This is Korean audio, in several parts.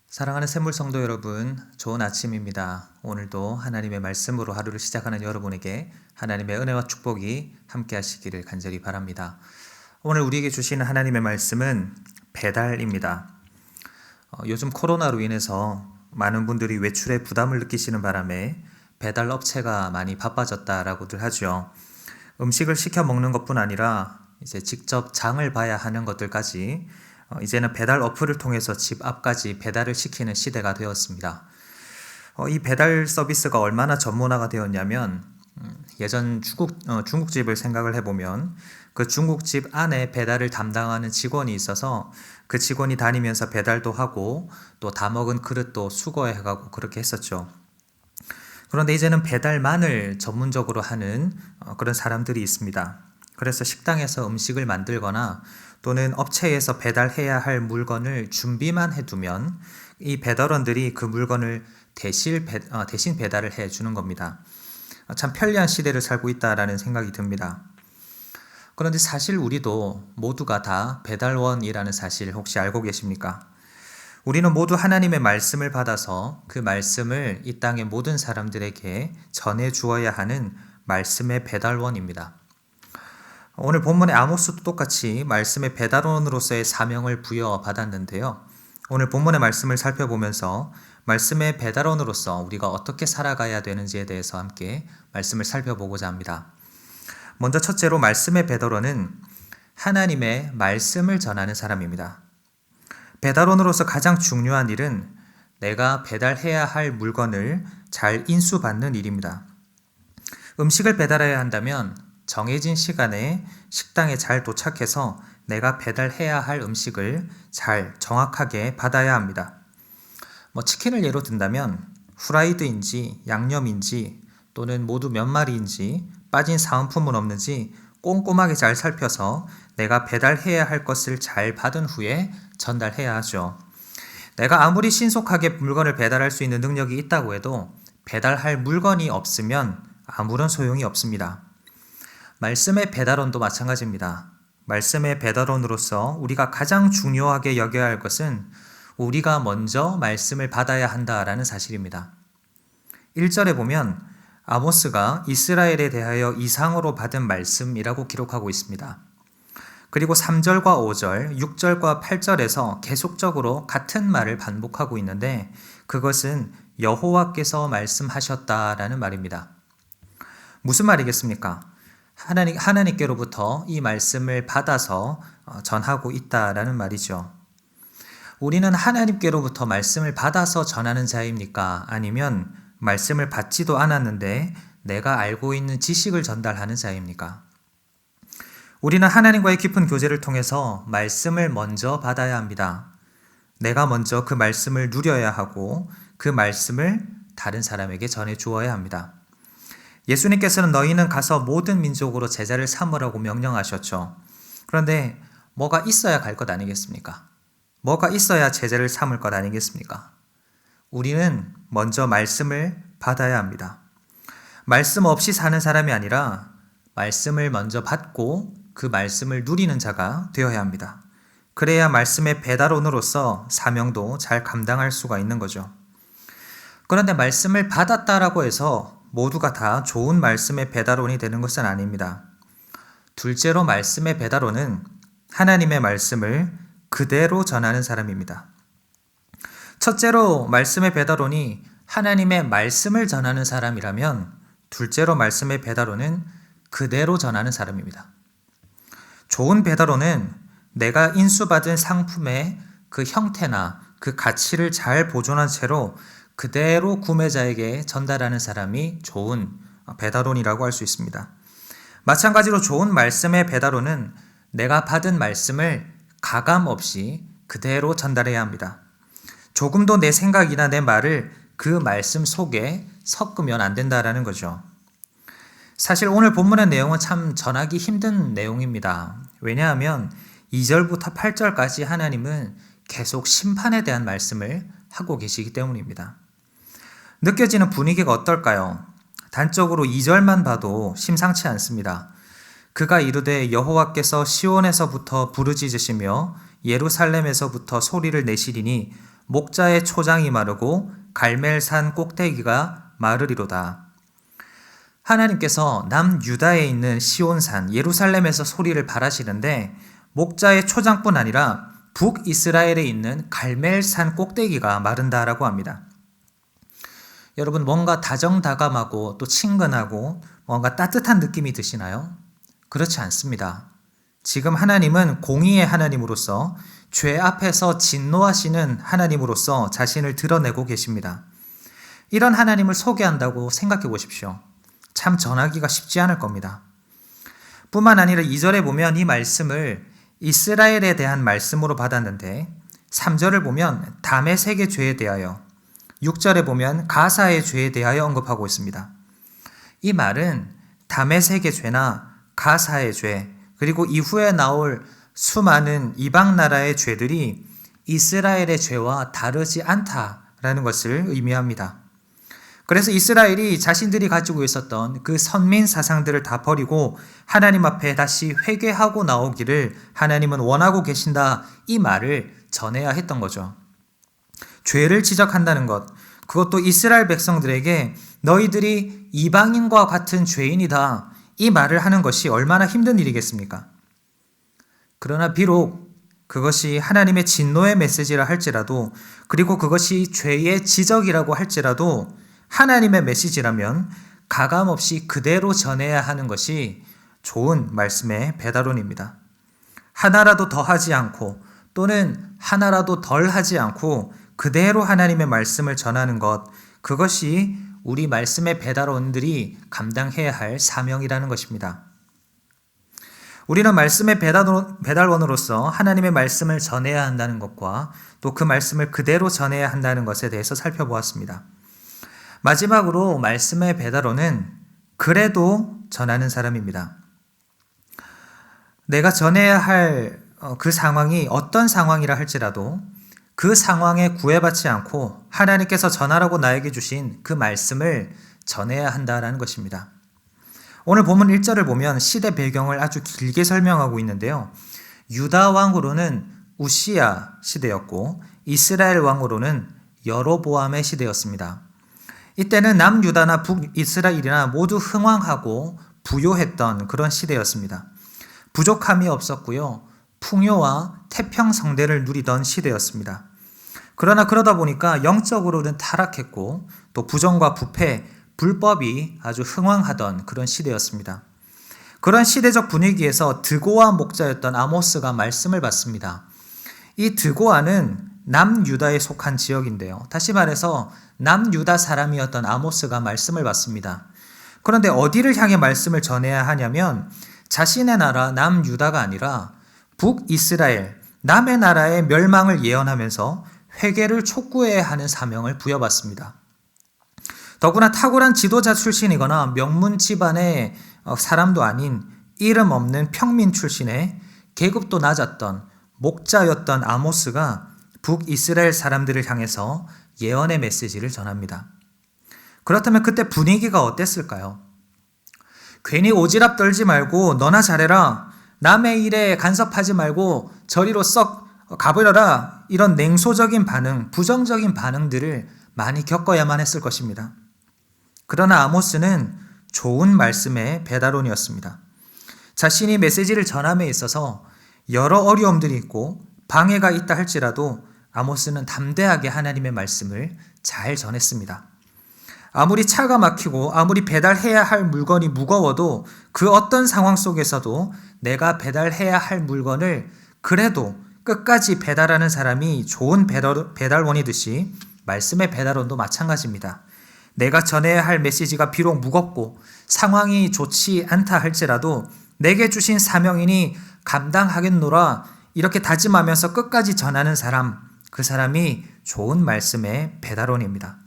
사랑하는 샘물 성도 여러분, 좋은 아침입니다. 오늘도 하나님의 말씀으로 하루를 시작하는 여러분에게 하나님의 은혜와 축복이 함께 하시기를 간절히 바랍니다. 오늘 우리에게 주시는 하나님의 말씀은 배달입니다. 요즘 코로나로 인해서 많은 분들이 외출에 부담을 느끼시는 바람에 배달 업체가 많이 바빠졌다라고들 하죠. 음식을 시켜 먹는 것뿐 아니라 이제 직접 장을 봐야 하는 것들까지 이제는 배달 어플을 통해서 집 앞까지 배달을 시키는 시대가 되었습니다. 이 배달 서비스가 얼마나 전문화가 되었냐면 예전 중국집을 생각을 해보면 그 중국집 안에 배달을 담당하는 직원이 있어서 그 직원이 다니면서 배달도 하고 또 다 먹은 그릇도 수거해가고 그렇게 했었죠. 그런데 이제는 배달만을 전문적으로 하는 그런 사람들이 있습니다. 그래서 식당에서 음식을 만들거나 또는 업체에서 배달해야 할 물건을 준비만 해두면 이 배달원들이 그 물건을 대신 배달을 해주는 겁니다. 참 편리한 시대를 살고 있다라는 생각이 듭니다. 그런데 사실 우리도 모두가 다 배달원이라는 사실 혹시 알고 계십니까? 우리는 모두 하나님의 말씀을 받아서 그 말씀을 이 땅의 모든 사람들에게 전해 주어야 하는 말씀의 배달원입니다. 오늘 본문의 아모스도 똑같이 말씀의 배달원으로서의 사명을 부여받았는데요. 오늘 본문의 말씀을 살펴보면서 말씀의 배달원으로서 우리가 어떻게 살아가야 되는지에 대해서 함께 말씀을 살펴보고자 합니다. 먼저 첫째로 말씀의 배달원은 하나님의 말씀을 전하는 사람입니다. 배달원으로서 가장 중요한 일은 내가 배달해야 할 물건을 잘 인수받는 일입니다. 음식을 배달해야 한다면 정해진 시간에 식당에 잘 도착해서 내가 배달해야 할 음식을 잘 정확하게 받아야 합니다. 치킨을 예로 든다면 후라이드인지 양념인지 또는 모두 몇 마리인지 빠진 사은품은 없는지 꼼꼼하게 잘 살펴서 내가 배달해야 할 것을 잘 받은 후에 전달해야 하죠. 내가 아무리 신속하게 물건을 배달할 수 있는 능력이 있다고 해도 배달할 물건이 없으면 아무런 소용이 없습니다. 말씀의 배달원도 마찬가지입니다. 말씀의 배달원으로서 우리가 가장 중요하게 여겨야 할 것은 우리가 먼저 말씀을 받아야 한다라는 사실입니다. 1절에 보면 아모스가 이스라엘에 대하여 이상으로 받은 말씀이라고 기록하고 있습니다. 그리고 3절과 5절, 6절과 8절에서 계속적으로 같은 말을 반복하고 있는데 그것은 여호와께서 말씀하셨다라는 말입니다. 무슨 말이겠습니까? 하나님께로부터 이 말씀을 받아서 전하고 있다라는 말이죠. 우리는 하나님께로부터 말씀을 받아서 전하는 자입니까? 아니면 말씀을 받지도 않았는데 내가 알고 있는 지식을 전달하는 자입니까? 우리는 하나님과의 깊은 교제를 통해서 말씀을 먼저 받아야 합니다. 내가 먼저 그 말씀을 누려야 하고 그 말씀을 다른 사람에게 전해 주어야 합니다. 예수님께서는 너희는 가서 모든 민족으로 제자를 삼으라고 명령하셨죠. 그런데 뭐가 있어야 갈 것 아니겠습니까? 뭐가 있어야 제자를 삼을 것 아니겠습니까? 우리는 먼저 말씀을 받아야 합니다. 말씀 없이 사는 사람이 아니라 말씀을 먼저 받고 그 말씀을 누리는 자가 되어야 합니다. 그래야 말씀의 배달원으로서 사명도 잘 감당할 수가 있는 거죠. 그런데 말씀을 받았다라고 해서 모두가 다 좋은 말씀의 배달원이 되는 것은 아닙니다. 둘째로 말씀의 배달원은 하나님의 말씀을 그대로 전하는 사람입니다. 첫째로 말씀의 배달원이 하나님의 말씀을 전하는 사람이라면 둘째로 말씀의 배달원은 그대로 전하는 사람입니다. 좋은 배달원은 내가 인수받은 상품의 그 형태나 그 가치를 잘 보존한 채로 그대로 구매자에게 전달하는 사람이 좋은 배달원이라고 할 수 있습니다. 마찬가지로 좋은 말씀의 배달원은 내가 받은 말씀을 가감 없이 그대로 전달해야 합니다. 조금도 내 생각이나 내 말을 그 말씀 속에 섞으면 안 된다라는 거죠. 사실 오늘 본문의 내용은 참 전하기 힘든 내용입니다. 왜냐하면 2절부터 8절까지 하나님은 계속 심판에 대한 말씀을 하고 계시기 때문입니다. 느껴지는 분위기가 어떨까요? 단적으로 2절만 봐도 심상치 않습니다. 그가 이르되 여호와께서 시온에서부터 부르짖으시며 예루살렘에서부터 소리를 내시리니 목자의 초장이 마르고 갈멜산 꼭대기가 마르리로다. 하나님께서 남유다에 있는 시온산 예루살렘에서 소리를 발하시는데 목자의 초장뿐 아니라 북이스라엘에 있는 갈멜산 꼭대기가 마른다라고 합니다. 여러분, 뭔가 다정다감하고 또 친근하고 뭔가 따뜻한 느낌이 드시나요? 그렇지 않습니다. 지금 하나님은 공의의 하나님으로서 죄 앞에서 진노하시는 하나님으로서 자신을 드러내고 계십니다. 이런 하나님을 소개한다고 생각해 보십시오. 참 전하기가 쉽지 않을 겁니다. 뿐만 아니라 2절에 보면 이 말씀을 이스라엘에 대한 말씀으로 받았는데 3절을 보면 다메섹의 죄에 대하여, 6절에 보면 가사의 죄에 대하여 언급하고 있습니다. 이 말은 다메섹의 죄나 가사의 죄, 그리고 이후에 나올 수많은 이방 나라의 죄들이 이스라엘의 죄와 다르지 않다라는 것을 의미합니다. 그래서 이스라엘이 자신들이 가지고 있었던 그 선민 사상들을 다 버리고 하나님 앞에 다시 회개하고 나오기를 하나님은 원하고 계신다, 이 말을 전해야 했던 거죠. 죄를 지적한다는 것, 그것도 이스라엘 백성들에게 너희들이 이방인과 같은 죄인이다, 이 말을 하는 것이 얼마나 힘든 일이겠습니까? 그러나 비록 그것이 하나님의 진노의 메시지라 할지라도, 그리고 그것이 죄의 지적이라고 할지라도 하나님의 메시지라면 가감없이 그대로 전해야 하는 것이 좋은 말씀의 배달원입니다. 하나라도 더 하지 않고 또는 하나라도 덜 하지 않고 그대로 하나님의 말씀을 전하는 것, 그것이 우리 말씀의 배달원들이 감당해야 할 사명이라는 것입니다. 우리는 말씀의 배달원으로서 하나님의 말씀을 전해야 한다는 것과 또 그 말씀을 그대로 전해야 한다는 것에 대해서 살펴보았습니다. 마지막으로 말씀의 배달원은 그래도 전하는 사람입니다. 내가 전해야 할 그 상황이 어떤 상황이라 할지라도 그 상황에 구애받지 않고 하나님께서 전하라고 나에게 주신 그 말씀을 전해야 한다라는 것입니다. 오늘 본문 1절을 보면 시대 배경을 아주 길게 설명하고 있는데요. 유다 왕으로는 우시야 시대였고 이스라엘 왕으로는 여로보암의 시대였습니다. 이때는 남유다나 북이스라엘이나 모두 흥왕하고 부요했던 그런 시대였습니다. 부족함이 없었고요. 풍요와 태평성대를 누리던 시대였습니다. 그러나 그러다 보니까 영적으로는 타락했고 또 부정과 부패, 불법이 아주 흥왕하던 그런 시대였습니다. 그런 시대적 분위기에서 드고아 목자였던 아모스가 말씀을 받습니다. 이 드고아는 남유다에 속한 지역인데요. 다시 말해서 남유다 사람이었던 아모스가 말씀을 받습니다. 그런데 어디를 향해 말씀을 전해야 하냐면 자신의 나라 남유다가 아니라 북이스라엘, 남의 나라의 멸망을 예언하면서 회개를 촉구해야 하는 사명을 부여받습니다. 더구나 탁월한 지도자 출신이거나 명문 집안의 사람도 아닌 이름 없는 평민 출신의 계급도 낮았던 목자였던 아모스가 북이스라엘 사람들을 향해서 예언의 메시지를 전합니다. 그렇다면 그때 분위기가 어땠을까요? 괜히 오지랖 떨지 말고 너나 잘해라, 남의 일에 간섭하지 말고 저리로 썩 가버려라, 이런 냉소적인 반응, 부정적인 반응들을 많이 겪어야만 했을 것입니다. 그러나 아모스는 좋은 말씀의 배달원이었습니다. 자신이 메시지를 전함에 있어서 여러 어려움들이 있고 방해가 있다 할지라도 아모스는 담대하게 하나님의 말씀을 잘 전했습니다. 아무리 차가 막히고 아무리 배달해야 할 물건이 무거워도 그 어떤 상황 속에서도 내가 배달해야 할 물건을 그래도 끝까지 배달하는 사람이 좋은 배달원이듯이 말씀의 배달원도 마찬가지입니다. 내가 전해야 할 메시지가 비록 무겁고 상황이 좋지 않다 할지라도 내게 주신 사명이니 감당하겠노라, 이렇게 다짐하면서 끝까지 전하는 사람, 그 사람이 좋은 말씀의 배달원입니다.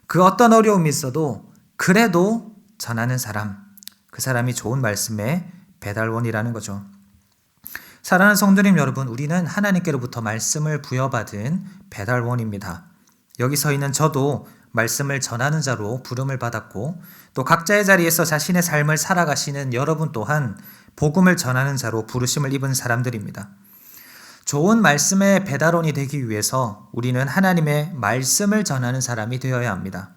그 어떤 어려움이 있어도 그래도 전하는 사람, 그 사람이 좋은 말씀의 배달원이라는 거죠. 사랑하는 성도님 여러분, 우리는 하나님께로부터 말씀을 부여받은 배달원입니다. 여기 서 있는 저도 말씀을 전하는 자로 부름을 받았고 또 각자의 자리에서 자신의 삶을 살아가시는 여러분 또한 복음을 전하는 자로 부르심을 입은 사람들입니다. 좋은 말씀의 배달원이 되기 위해서 우리는 하나님의 말씀을 전하는 사람이 되어야 합니다.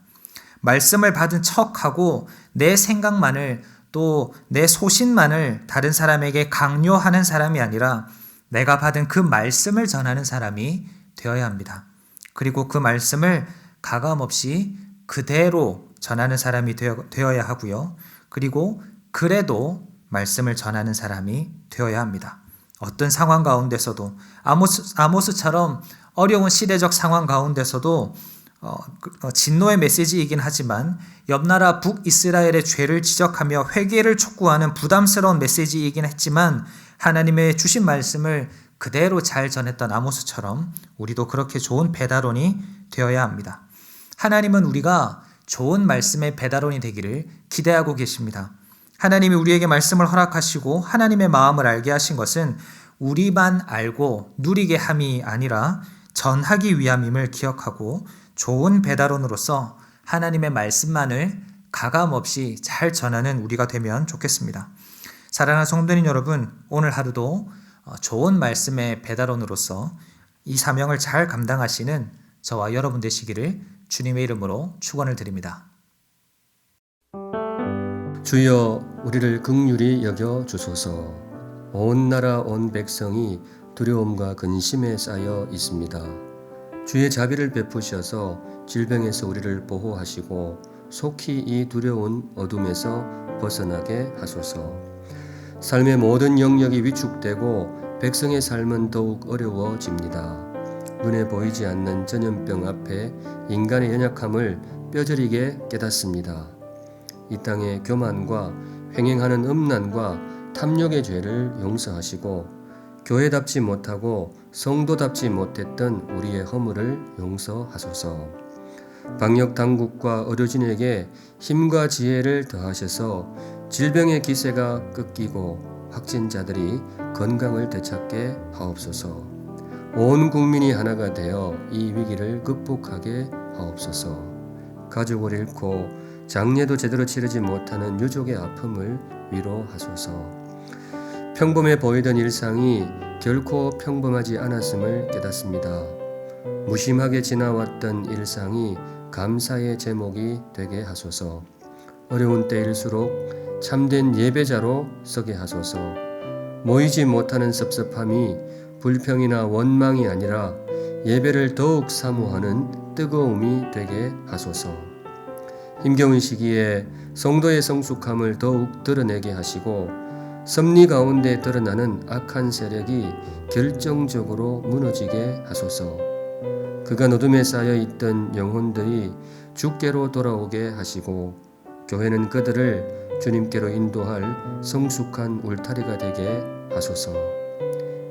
말씀을 받은 척하고 내 생각만을 또 내 소신만을 다른 사람에게 강요하는 사람이 아니라 내가 받은 그 말씀을 전하는 사람이 되어야 합니다. 그리고 그 말씀을 가감없이 그대로 전하는 사람이 되어야 하고요. 그리고 그래도 말씀을 전하는 사람이 되어야 합니다. 어떤 상황 가운데서도 아모스처럼 어려운 시대적 상황 가운데서도 진노의 메시지이긴 하지만 옆나라 북이스라엘의 죄를 지적하며 회개를 촉구하는 부담스러운 메시지이긴 했지만 하나님의 주신 말씀을 그대로 잘 전했던 아모스처럼 우리도 그렇게 좋은 배달원이 되어야 합니다. 하나님은 우리가 좋은 말씀의 배달원이 되기를 기대하고 계십니다. 하나님이 우리에게 말씀을 허락하시고 하나님의 마음을 알게 하신 것은 우리만 알고 누리게 함이 아니라 전하기 위함임을 기억하고 좋은 배달원으로서 하나님의 말씀만을 가감없이 잘 전하는 우리가 되면 좋겠습니다. 사랑하는 성도님 여러분, 오늘 하루도 좋은 말씀의 배달원으로서 이 사명을 잘 감당하시는 저와 여러분 되시기를 주님의 이름으로 축원을 드립니다. 주여 우리를 긍휼히 여겨 주소서. 온 나라 온 백성이 두려움과 근심에 쌓여 있습니다. 주의 자비를 베푸셔서 질병에서 우리를 보호하시고 속히 이 두려운 어둠에서 벗어나게 하소서. 삶의 모든 영역이 위축되고 백성의 삶은 더욱 어려워집니다. 눈에 보이지 않는 전염병 앞에 인간의 연약함을 뼈저리게 깨닫습니다. 이 땅의 교만과 횡행하는 음란과 탐욕의 죄를 용서하시고 교회답지 못하고 성도답지 못했던 우리의 허물을 용서하소서. 방역 당국과 의료진에게 힘과 지혜를 더하셔서 질병의 기세가 꺾이고 확진자들이 건강을 되찾게 하옵소서. 온 국민이 하나가 되어 이 위기를 극복하게 하옵소서. 가족을 잃고 장례도 제대로 치르지 못하는 유족의 아픔을 위로하소서. 평범해 보이던 일상이 결코 평범하지 않았음을 깨닫습니다. 무심하게 지나왔던 일상이 감사의 제목이 되게 하소서. 어려운 때일수록 참된 예배자로 서게 하소서. 모이지 못하는 섭섭함이 불평이나 원망이 아니라 예배를 더욱 사모하는 뜨거움이 되게 하소서. 힘겨운 시기에 성도의 성숙함을 더욱 드러내게 하시고 섭리 가운데 드러나는 악한 세력이 결정적으로 무너지게 하소서. 그간 어둠에 쌓여 있던 영혼들이 주께로 돌아오게 하시고 교회는 그들을 주님께로 인도할 성숙한 울타리가 되게 하소서.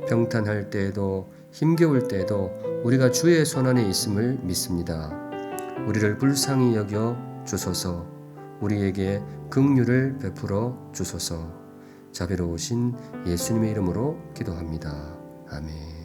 평탄할 때에도 힘겨울 때에도 우리가 주의 손안에 있음을 믿습니다. 우리를 불쌍히 여겨 주소서. 우리에게 긍휼을 베풀어 주소서. 자비로우신 예수님의 이름으로 기도합니다. 아멘.